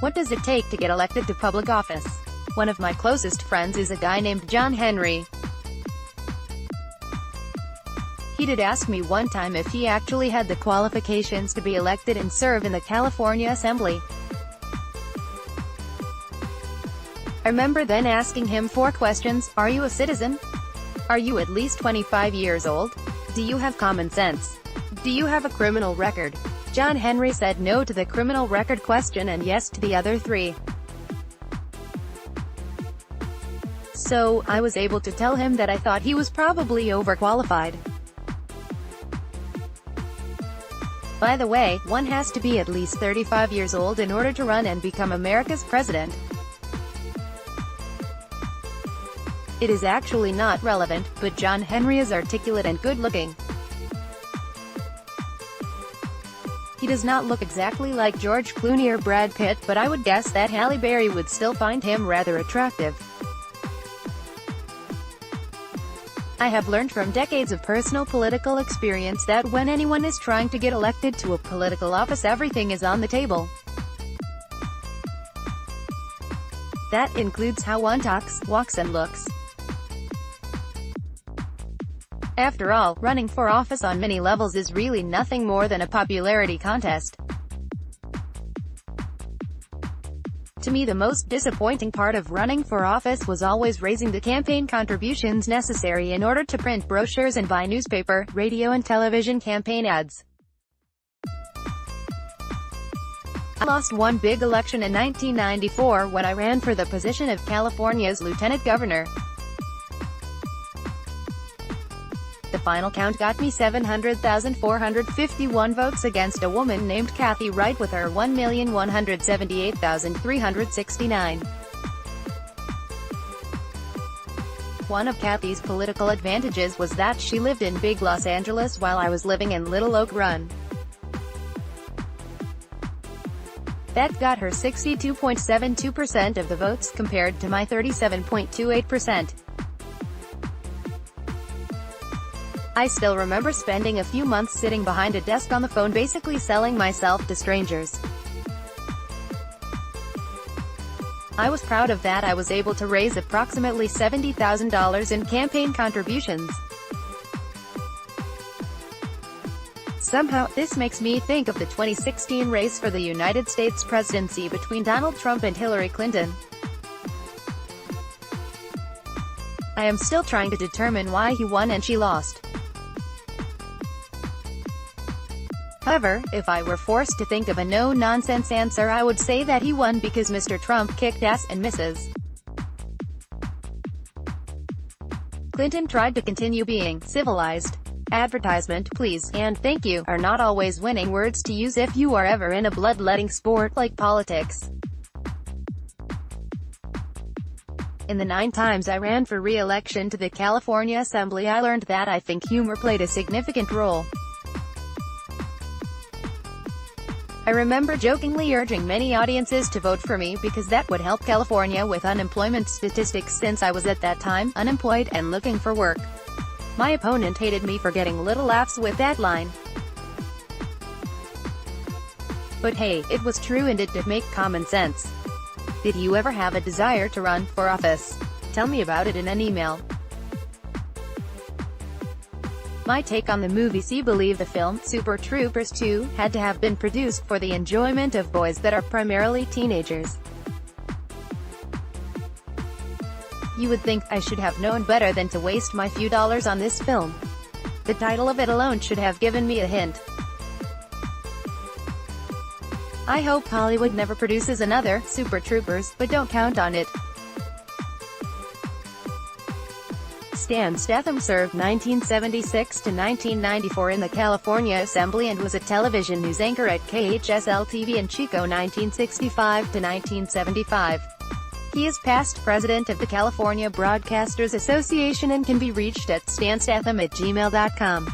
What does it take to get elected to public office? One of my closest friends is a guy named John Henry. He did ask me one time if he actually had the qualifications to be elected and serve in the California Assembly. I remember then asking him 4 questions. Are you a citizen? Are you at least 25 years old? Do you have common sense? Do you have a criminal record? John Henry said no to the criminal record question and yes to the other 3. So, I was able to tell him that I thought he was probably overqualified. By the way, one has to be at least 35 years old in order to run and become America's president. It is actually not relevant, but John Henry is articulate and good-looking. He does not look exactly like George Clooney or Brad Pitt, but I would guess that Halle Berry would still find him rather attractive. I have learned from decades of personal political experience that when anyone is trying to get elected to a political office, everything is on the table. That includes how one talks, walks and looks. After all, running for office on many levels is really nothing more than a popularity contest. To me, the most disappointing part of running for office was always raising the campaign contributions necessary in order to print brochures and buy newspaper, radio and television campaign ads. I lost one big election in 1994 when I ran for the position of California's lieutenant governor. The final count got me 700,451 votes against a woman named Kathy Wright with her 1,178,369. One of Kathy's political advantages was that she lived in Big Los Angeles while I was living in Little Oak Run. That got her 62.72% of the votes, compared to my 37.28%. I still remember spending a few months sitting behind a desk on the phone basically selling myself to strangers. I was proud of that. I was able to raise approximately $70,000 in campaign contributions. Somehow, this makes me think of the 2016 race for the United States presidency between Donald Trump and Hillary Clinton. I am still trying to determine why he won and she lost. However, if I were forced to think of a no-nonsense answer, I would say that he won because Mr. Trump kicked ass and Mrs. Clinton tried to continue being civilized. Advertisement, please, and thank you are not always winning words to use if you are ever in a bloodletting sport like politics. In the 9 times I ran for re-election to the California Assembly, I learned that I think humor played a significant role. I remember jokingly urging many audiences to vote for me because that would help California with unemployment statistics, since I was at that time unemployed and looking for work. My opponent hated me for getting little laughs with that line. But hey, it was true and it did make common sense. Did you ever have a desire to run for office? Tell me about it in an email. My take on the movie See Believe. The film, Super Troopers 2, had to have been produced for the enjoyment of boys that are primarily teenagers. You would think I should have known better than to waste my few dollars on this film. The title of it alone should have given me a hint. I hope Hollywood never produces another Super Troopers, but don't count on it. Statham served 1976 to 1994 in the California Assembly and was a television news anchor at KHSL-TV in Chico 1965 to 1975. He is past president of the California Broadcasters Association and can be reached at stanstatham@gmail.com.